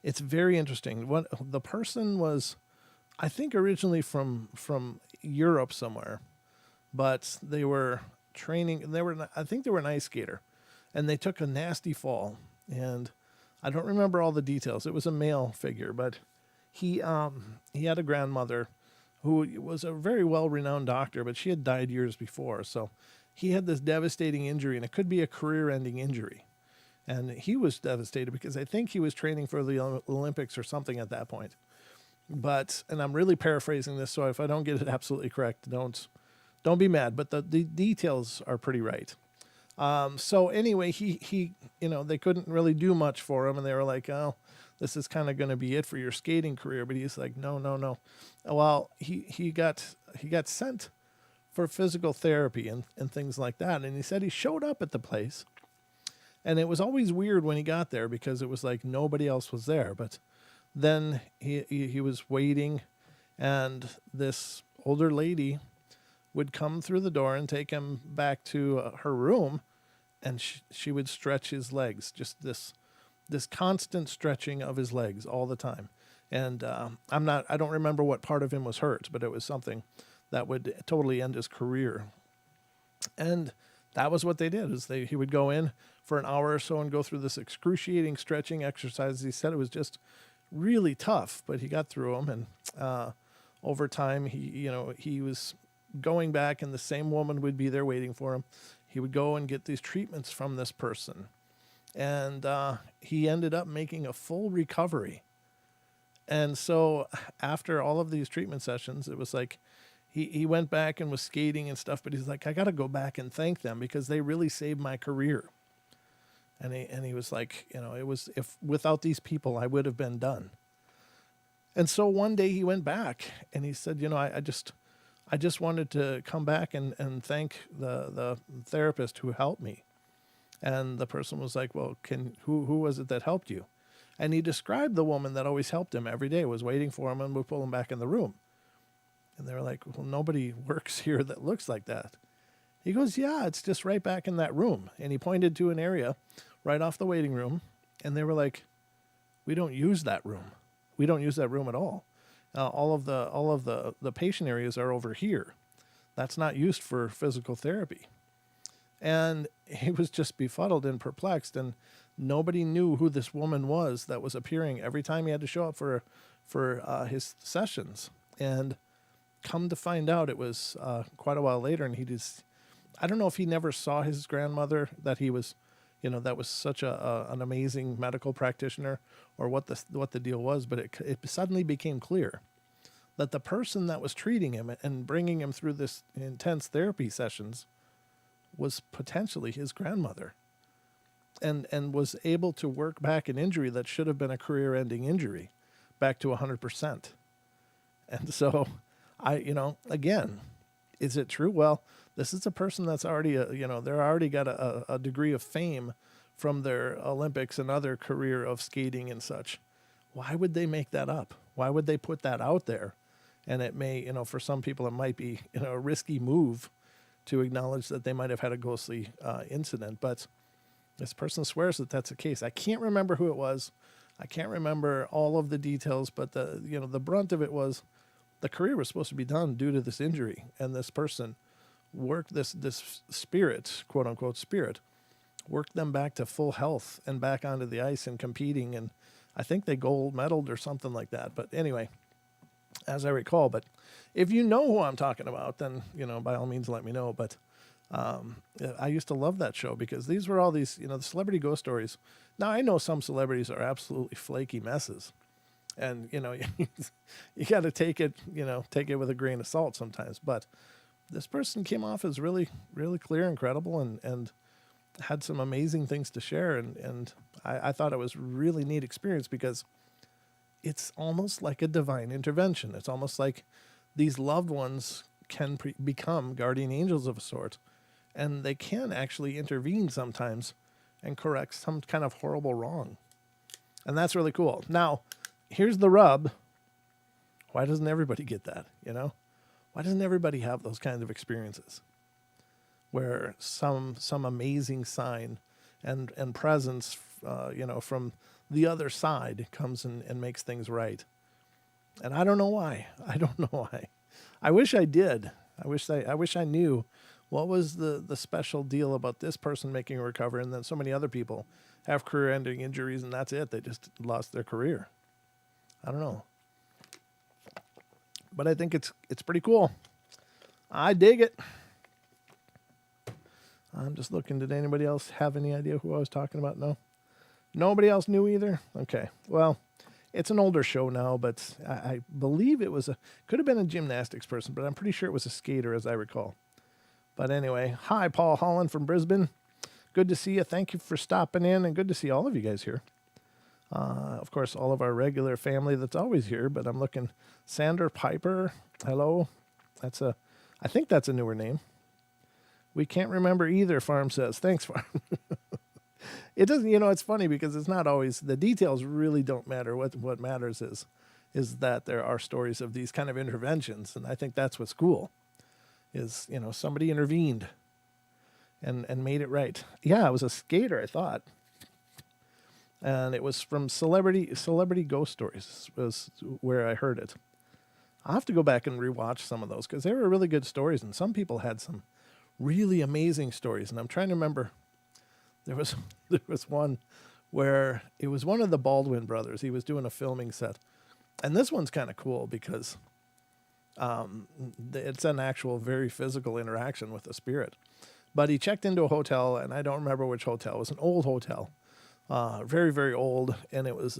S1: it's very interesting. What the person was, I think originally from Europe somewhere, but they were training. I think they were an ice skater, and they took a nasty fall, and I don't remember all the details. It was a male figure, but he had a grandmother who was a very well-renowned doctor, but she had died years before. So he had this devastating injury, and it could be a career-ending injury. And he was devastated because I think he was training for the Olympics or something at that point. But, and I'm really paraphrasing this, so if I don't get it absolutely correct, don't be mad. But the details are pretty right. So anyway, he they couldn't really do much for him, and they were like, oh, this is kind of going to be it for your skating career. But he's like, no. Well, he got sent for physical therapy and things like that. And he said he showed up at the place, and it was always weird when he got there because it was like nobody else was there. But then he was waiting, and this older lady would come through the door and take him back to her room, and she would stretch his legs, just this constant stretching of his legs all the time. And I don't remember what part of him was hurt, but it was something that would totally end his career. And that was what they did, is he would go in for an hour or so and go through this excruciating stretching exercise. He said it was just really tough, but he got through them. And over time, he was going back, and the same woman would be there waiting for him. He would go and get these treatments from this person. And he ended up making a full recovery. And so after all of these treatment sessions, it was like he went back and was skating and stuff, but he's like, I got to go back and thank them because they really saved my career. And he was like, it was, if without these people, I would have been done. And so one day he went back and he said, I just wanted to come back and thank the therapist who helped me. And the person was like, well, who was it that helped you? And he described the woman that always helped him every day, was waiting for him and would pull him back in the room. And they were like, well, nobody works here that looks like that. He goes, yeah, it's just right back in that room. And he pointed to an area right off the waiting room. And they were like, we don't use that room. We don't use that room at all. All of the patient areas are over here. That's not used for physical therapy. And he was just befuddled and perplexed, and nobody knew who this woman was that was appearing every time he had to show up for his sessions. And come to find out, it was quite a while later, and I don't know if he never saw his grandmother, that he was, that was such an amazing medical practitioner, or what the deal was, but it suddenly became clear that the person that was treating him and bringing him through this intense therapy sessions was potentially his grandmother, and was able to work back an injury that should have been a career-ending injury back to 100%. And so again, is it true? Well, this is a person that's already, they're already got a degree of fame from their Olympics and other career of skating and such. Why would they make that up? Why would they put that out there? And it may, for some people, it might be, a risky move to acknowledge that they might have had a ghostly incident. But this person swears that that's the case. I can't remember who it was. I can't remember all of the details, but the brunt of it was the career was supposed to be done due to this injury. And this person worked this spirit, quote unquote spirit, worked them back to full health and back onto the ice and competing. And I think they gold medaled or something like that. But anyway, as I recall. But if you know who I'm talking about, then, by all means, let me know. But I used to love that show because these were all these, the celebrity ghost stories. Now, I know some celebrities are absolutely flaky messes. And, you got to take it with a grain of salt sometimes. But this person came off as really, really clear and credible and had some amazing things to share. And I thought it was a really neat experience because it's almost like a divine intervention. It's almost like these loved ones can become guardian angels of a sort. And they can actually intervene sometimes and correct some kind of horrible wrong. And that's really cool. Now, here's the rub. Why doesn't everybody get that, Why doesn't everybody have those kinds of experiences where some amazing sign and presence, from the other side comes and makes things right? And I don't know why. I wish I did. I wish I knew what was the special deal about this person making a recovery, and then so many other people have career-ending injuries, and that's it. They just lost their career. I don't know. But I think it's pretty cool. I dig it. I'm just looking. Did anybody else have any idea who I was talking about? No? Nobody else knew either? Okay. Well, it's an older show now, but I believe it could have been a gymnastics person, but I'm pretty sure it was a skater, as I recall. But anyway, hi, Paul Holland from Brisbane. Good to see you. Thank you for stopping in, and good to see all of you guys here. Of course, all of our regular family that's always here, but I'm looking. Sander Piper, hello. I think that's a newer name. We can't remember either, Farm says. Thanks, Farm. It doesn't, it's funny because it's not always, the details really don't matter. What matters is that there are stories of these kind of interventions, and I think that's what's cool. Is, somebody intervened and made it right. Yeah, it was a skater, I thought. And it was from Celebrity Ghost Stories was where I heard it. I'll have to go back and rewatch some of those because they were really good stories, and some people had some really amazing stories. And I'm trying to remember, there was one where it was one of the Baldwin brothers. He was doing a filming set. And this one's kind of cool because it's an actual very physical interaction with the spirit. But he checked into a hotel, and I don't remember which hotel. It was an old hotel, very, very old. And it was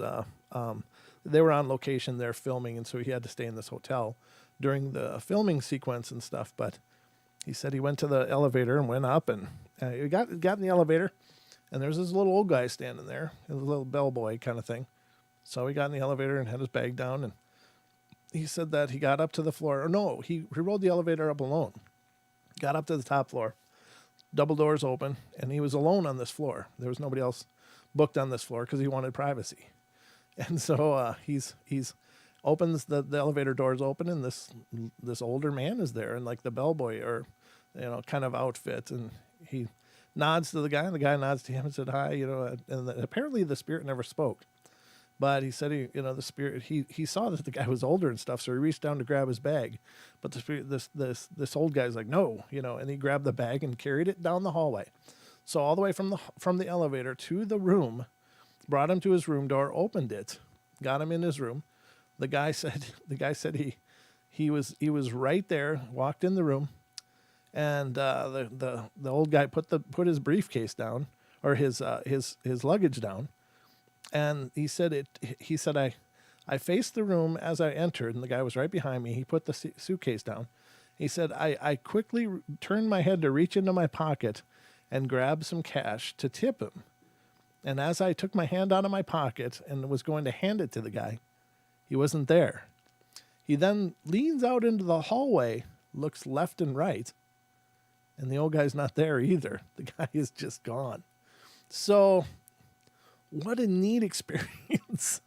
S1: they were on location there filming, and so he had to stay in this hotel during the filming sequence and stuff. But he said he went to the elevator and went up, and he got in the elevator, and there's this little old guy standing there, a little bellboy kind of thing. So he got in the elevator and had his bag down, and he said that he got up to the floor. Or no, he rolled the elevator up alone. Got up to the top floor, double doors open, and he was alone on this floor. There was nobody else booked on this floor because he wanted privacy. And so he's opens the elevator doors open, and this older man is there in like the bellboy or kind of outfit, and he nods to the guy, and the guy nods to him and said hi, and apparently the spirit never spoke. But he said, the spirit, he saw that the guy was older and stuff, so he reached down to grab his bag. But the spirit, this old guy's like, no, and he grabbed the bag and carried it down the hallway. So all the way from the elevator to the room, brought him to his room door, opened it, got him in his room. The guy said he was right there, walked in the room, and the old guy put his briefcase down, or his luggage down. And he said I faced the room as I entered, and the guy was right behind me. He put the suitcase down. He said, I quickly turned my head to reach into my pocket and grab some cash to tip him. And as I took my hand out of my pocket and was going to hand it to the guy, he wasn't there. He then leans out into the hallway, looks left and right, and the old guy's not there either. The guy is just gone. So what a neat experience.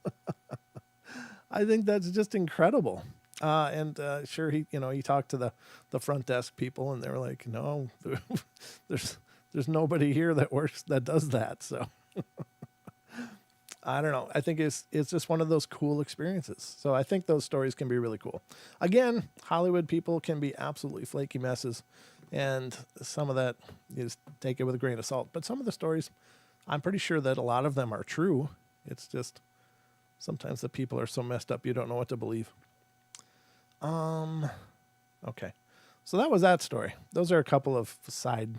S1: I think that's just incredible. And sure, he talked to the front desk people, and they were like, no, there's nobody here that does that. So I don't know. I think it's just one of those cool experiences. So I think those stories can be really cool. Again, Hollywood people can be absolutely flaky messes, and some of that is take it with a grain of salt. But some of the stories, I'm pretty sure that a lot of them are true. It's just Sometimes the people are so messed up you don't know what to believe. Okay. So that was that story. Those are a couple of side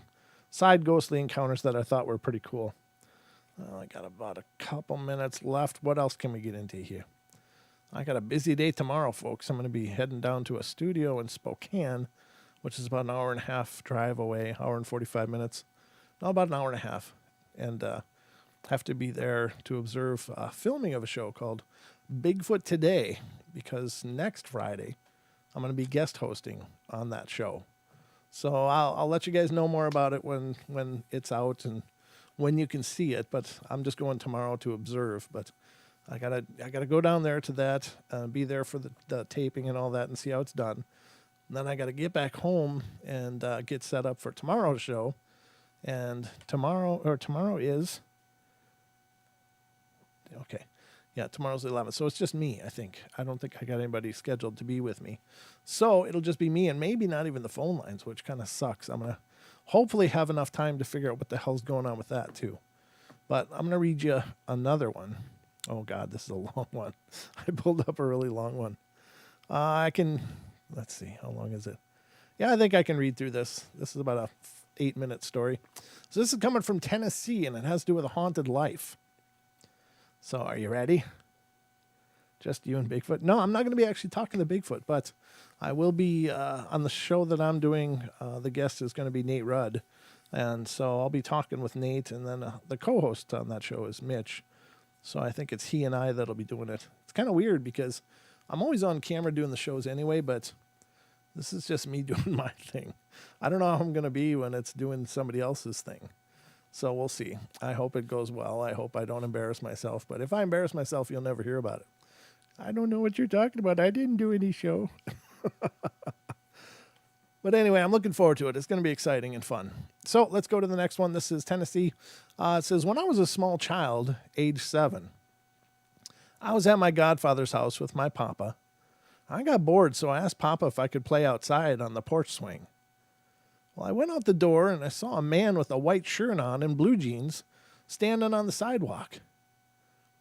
S1: ghostly encounters that I thought were pretty cool. I got about a couple minutes left. What else can we get into here? I got a busy day tomorrow, folks. I'm going to be heading down to a studio in Spokane, which is about an hour and a half drive away, hour and 45 minutes. No, about an hour and a half. And have to be there to observe filming of a show called Bigfoot Today, because next Friday I'm going to be guest hosting on that show. So I'll let you guys know more about it when it's out and when you can see it. But I'm just going tomorrow to observe. But I gotta go down there to that, be there for the taping and all that, and see how it's done. And then I got to get back home and get set up for tomorrow's show. And tomorrow is, okay. Yeah, tomorrow's the 11th. So it's just me, I think. I don't think I got anybody scheduled to be with me. So it'll just be me and maybe not even the phone lines, which kind of sucks. I'm going to hopefully have enough time to figure out what the hell's going on with that too. But I'm going to read you another one. Oh, God, this is a long one. I pulled up a really long one. Let's see, how long is it? Yeah, I think I can read through this. This is about a 8-minute story. So this is coming from Tennessee, and it has to do with a haunted life. So are you ready? Just you and Bigfoot? No, I'm not going to be actually talking to Bigfoot, but I will be on the show that I'm doing. The guest is going to be Nate Rudd. And so I'll be talking with Nate, and then the co-host on that show is Mitch. So I think it's he and I that'll be doing it. It's kind of weird because I'm always on camera doing the shows anyway, but this is just me doing my thing. I don't know how I'm going to be when it's doing somebody else's thing. So we'll see. I hope it goes well. I hope I don't embarrass myself. But if I embarrass myself, you'll never hear about it. I don't know what you're talking about. I didn't do any show. But anyway, I'm looking forward to it. It's going to be exciting and fun. So let's go to the next one. This is Tennessee. It says, when I was a small child, age 7, I was at my godfather's house with my papa. I got bored, so I asked Papa if I could play outside on the porch swing. Well, I went out the door and I saw a man with a white shirt on and blue jeans standing on the sidewalk.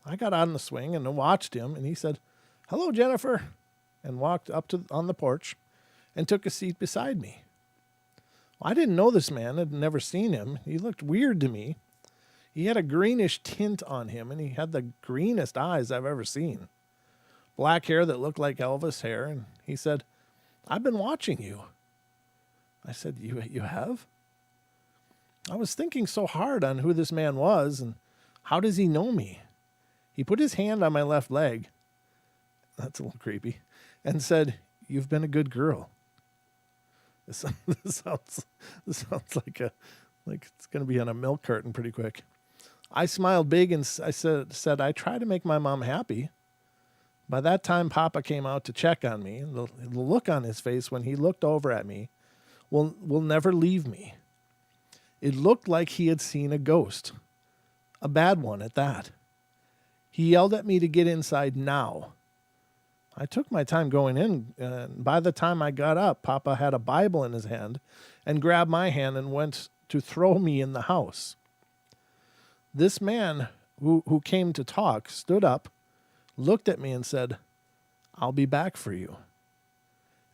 S1: I got on the swing and watched him, and he said, "Hello, Jennifer," and walked up on the porch and took a seat beside me. Well, I didn't know this man, had never seen him. He looked weird to me. He had a greenish tint on him, and he had the greenest eyes I've ever seen. Black hair that looked like Elvis hair, and he said, "I've been watching you." I said, You have? I was thinking so hard on who this man was and how does he know me? He put his hand on my left leg, that's a little creepy, and said, "You've been a good girl." This sounds like it's going to be on a milk carton pretty quick. I smiled big and I said, "I try to make my mom happy." By that time, Papa came out to check on me. The look on his face when he looked over at me will never leave me. It looked like he had seen a ghost, a bad one at that. He yelled at me to get inside now. I took my time going in, and by the time I got up, Papa had a Bible in his hand and grabbed my hand and went to throw me in the house. This man who came to talk stood up, looked at me and said, "I'll be back for you,"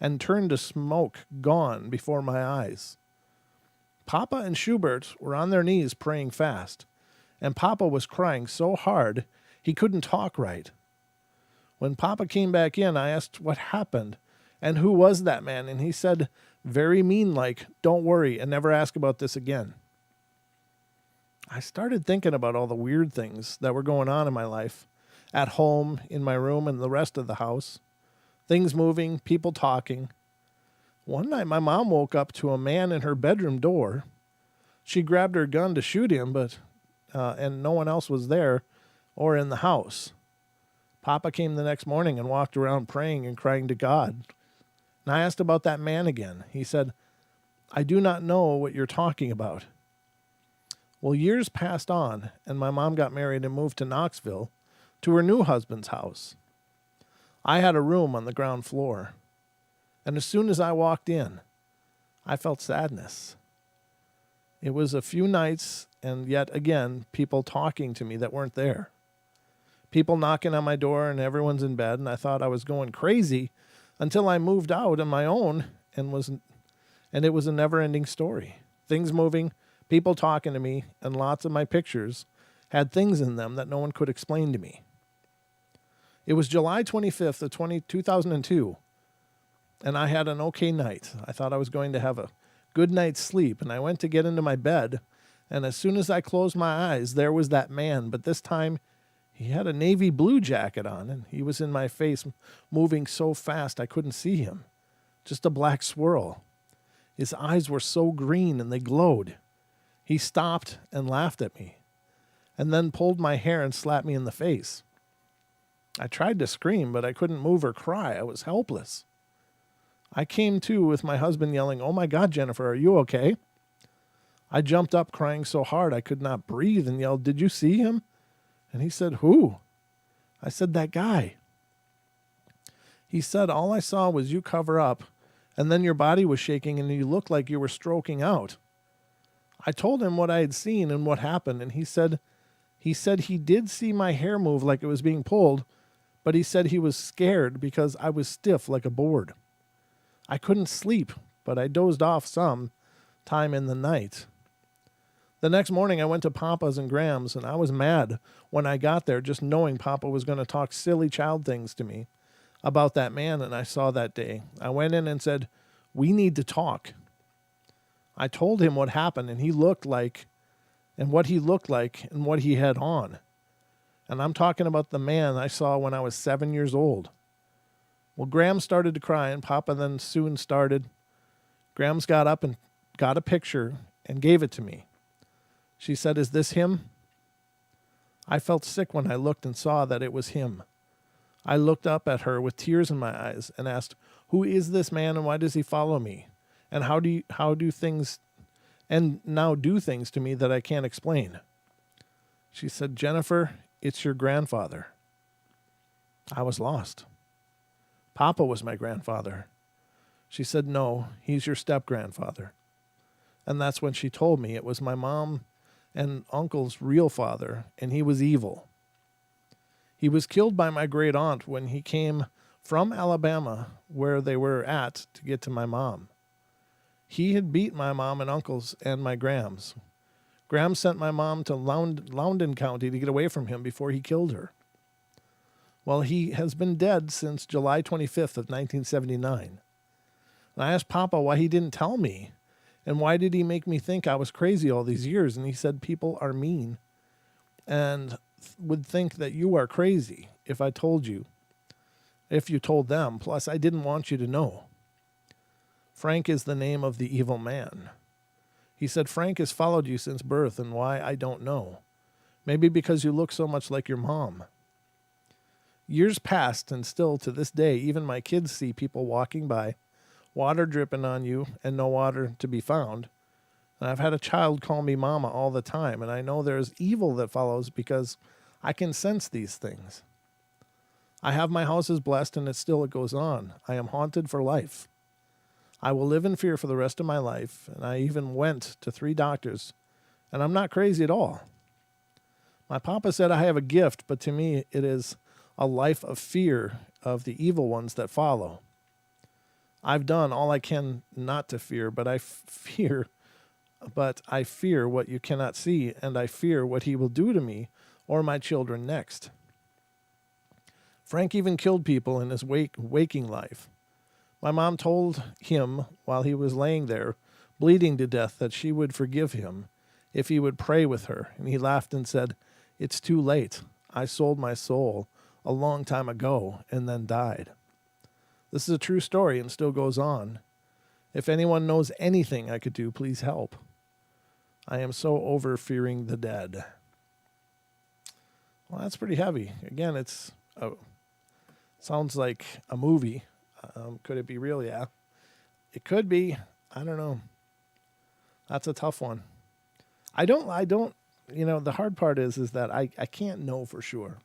S1: and turned to smoke, gone before my eyes. Papa and Schubert were on their knees praying fast, and Papa was crying so hard he couldn't talk right. When Papa came back in, I asked what happened and who was that man, and he said, very mean-like, "Don't worry and never ask about this again." I started thinking about all the weird things that were going on in my life, at home, in my room, and the rest of the house. Things moving, people talking. One night my mom woke up to a man in her bedroom door. She grabbed her gun to shoot him, and no one else was there or in the house. Papa came the next morning and walked around praying and crying to God. And I asked about that man again. He said, "I do not know what you're talking about." Well, years passed on, and my mom got married and moved to Knoxville, to her new husband's house. I had a room on the ground floor, and as soon as I walked in, I felt sadness. It was a few nights, and yet again, people talking to me that weren't there. People knocking on my door and everyone's in bed, and I thought I was going crazy until I moved out on my own and it was a never-ending story. Things moving, people talking to me, and lots of my pictures had things in them that no one could explain to me. It was July 25th of 2002, and I had an okay night. I thought I was going to have a good night's sleep, and I went to get into my bed, and as soon as I closed my eyes, there was that man, but this time he had a navy blue jacket on, and he was in my face, moving so fast I couldn't see him. Just a black swirl. His eyes were so green, and they glowed. He stopped and laughed at me, and then pulled my hair and slapped me in the face. I tried to scream, but I couldn't move or cry. I was helpless. I came to with my husband yelling, "Oh my God, Jennifer, are you okay?" I jumped up crying so hard I could not breathe and yelled, "Did you see him?" And he said, "Who?" I said, "That guy." He said, "All I saw was you cover up, and then your body was shaking and you looked like you were stroking out." I told him what I had seen and what happened, and he said he did see my hair move like it was being pulled, but he said he was scared because I was stiff like a board. I couldn't sleep, but I dozed off some time in the night. The next morning I went to Papa's and Graham's, and I was mad when I got there just knowing Papa was going to talk silly child things to me about that man and I saw that day. I went in and said, "We need to talk." I told him what happened and what he looked like and what he had on. And I'm talking about the man I saw when I was 7 years old. Well, Graham started to cry, and Papa then soon started. Graham's got up and got a picture and gave it to me. She said, "Is this him?" I felt sick when I looked and saw that it was him. I looked up at her with tears in my eyes and asked, "Who is this man and why does he follow me? And how do things to me that I can't explain?" She said, "Jennifer, it's your grandfather." I was lost. Papa was my grandfather. She said, "No, he's your step-grandfather." And that's when she told me it was my mom and uncle's real father, and he was evil. He was killed by my great aunt when he came from Alabama, where they were at, to get to my mom. He had beat my mom and uncles and my Grahams. Graham sent my mom to Loudoun County to get away from him before he killed her. Well, he has been dead since July 25th of 1979. And I asked Papa why he didn't tell me, and why did he make me think I was crazy all these years, and he said people are mean and would think that you are crazy if you told them. Plus, I didn't want you to know. Frank is the name of the evil man. He said Frank has followed you since birth, and why, I don't know. Maybe because you look so much like your mom. Years passed, and still to this day, even my kids see people walking by, water dripping on you, and no water to be found. And I've had a child call me mama all the time, and I know there's evil that follows because I can sense these things. I have my houses blessed, and it goes on. I am haunted for life. I will live in fear for the rest of my life, and I even went to 3 doctors, and I'm not crazy at all. My papa said I have a gift, but to me it is a life of fear of the evil ones that follow. I've done all I can not to fear, but I fear what you cannot see, and I fear what he will do to me or my children next. Frank even killed people in his waking life. My mom told him while he was laying there, bleeding to death, that she would forgive him if he would pray with her, and he laughed and said, "It's too late. I sold my soul a long time ago and then died." This is a true story and still goes on. If anyone knows anything I could do, please help. I am so over fearing the dead. Well, that's pretty heavy. Again, sounds like a movie. Could it be real? Yeah. It could be. I don't know. That's a tough one. I don't, the hard part is that I can't know for sure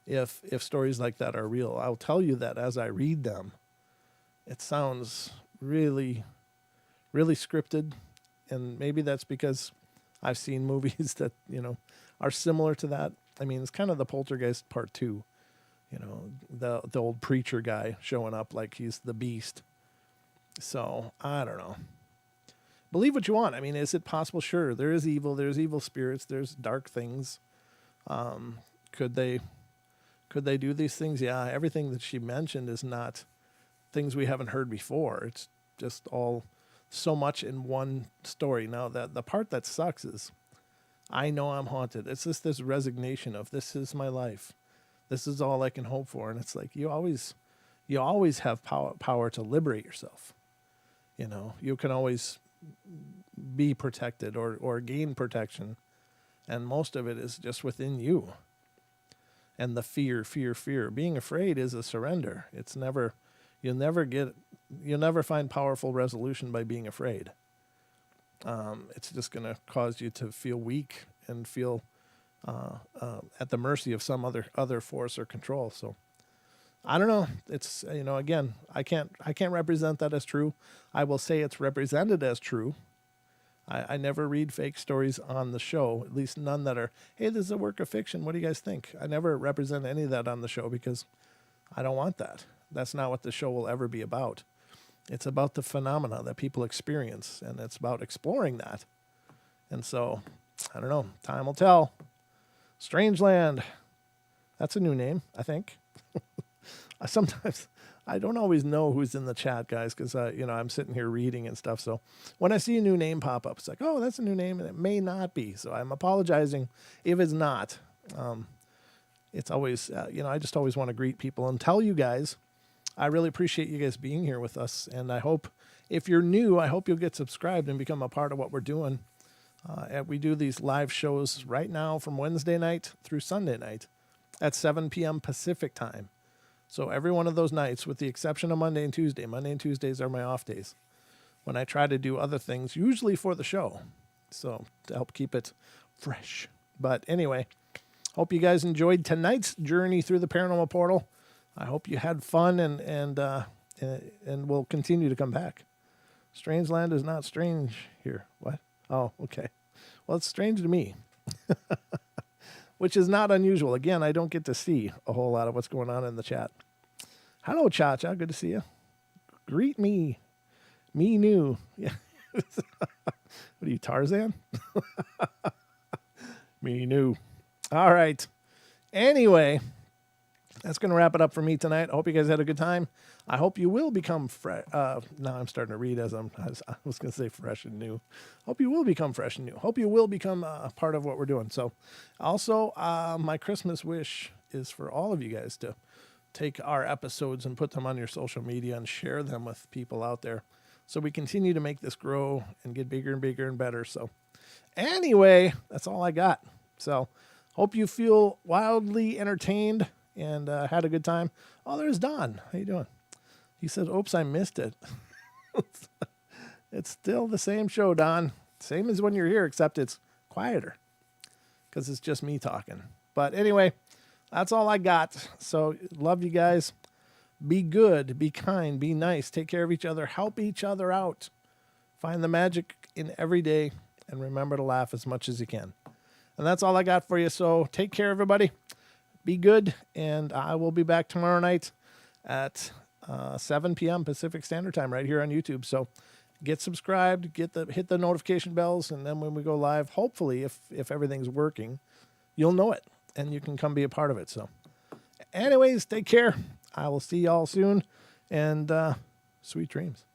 S1: if stories like that are real. I'll tell you that as I read them, it sounds really, really scripted. And maybe that's because I've seen movies that, are similar to that. I mean, it's kind of the Poltergeist part 2. You know, the old preacher guy showing up like he's the beast. So, I don't know. Believe what you want. I mean, is it possible? Sure. There is evil. There's evil spirits. There's dark things. Could they do these things? Yeah. Everything that she mentioned is not things we haven't heard before. It's just all so much in one story. Now, the part that sucks is I know I'm haunted. It's just this resignation of this is my life. This is all I can hope for. And it's like you always have power to liberate yourself. You know, you can always be protected or gain protection. And most of it is just within you. And the fear. Being afraid is a surrender. It's never, you'll never find powerful resolution by being afraid. It's just going to cause you to feel weak and feel at the mercy of some other force or control. So I don't know. It's, you know, again, I can't represent that as true. I will say it's represented as true. I never read fake stories on the show, at least none that are, hey, this is a work of fiction. What do you guys think? I never represent any of that on the show because I don't want that. That's not what the show will ever be about. It's about the phenomena that people experience, and it's about exploring that. And so, I don't know. Time will tell. Strangeland. That's a new name, I think. Sometimes I don't always know who's in the chat, guys, because you know, I'm sitting here reading and stuff. So when I see a new name pop up, it's like, oh, that's a new name, and it may not be. So I'm apologizing if it's not. It's always, you know, I just always want to greet people and tell you guys, I really appreciate you guys being here with us. And I hope if you're new, I hope you'll get subscribed and become a part of what we're doing. We do these live shows right now from Wednesday night through Sunday night at 7 p.m. Pacific time. So every one of those nights, with the exception of Monday and Tuesday. Monday and Tuesdays are my off days when I try to do other things, usually for the show. So to help keep it fresh. But anyway, hope you guys enjoyed tonight's journey through the Paranormal Portal. I hope you had fun and will continue to come back. Strangeland is not strange here. What? Oh, okay. Well, it's strange to me, which is not unusual. Again, I don't get to see a whole lot of what's going on in the chat. Hello, Cha-Cha. Good to see you. Greet me. Me new. Yeah. What are you, Tarzan? Me new. All right. Anyway, that's going to wrap it up for me tonight. I hope you guys had a good time. I hope you will become fresh. Now I'm starting to read I was going to say fresh and new. Hope you will become fresh and new. Hope you will become a part of what we're doing. So also, my Christmas wish is for all of you guys to take our episodes and put them on your social media and share them with people out there. So we continue to make this grow and get bigger and bigger and better. So anyway, that's all I got. So hope you feel wildly entertained and had a good time. Oh, there's Don. How you doing? He said, oops, I missed it. It's still the same show, Don. Same as when you're here, except it's quieter because it's just me talking. But anyway, that's all I got. So love you guys. Be good, be kind, be nice. Take care of each other. Help each other out. Find the magic in every day and remember to laugh as much as you can. And that's all I got for you. So take care, everybody. Be good, and I will be back tomorrow night at 7 p.m. Pacific Standard Time right here on YouTube. So get subscribed, hit the notification bells, and then when we go live, hopefully, if everything's working, you'll know it, and you can come be a part of it. So anyways, take care. I will see y'all soon, and sweet dreams.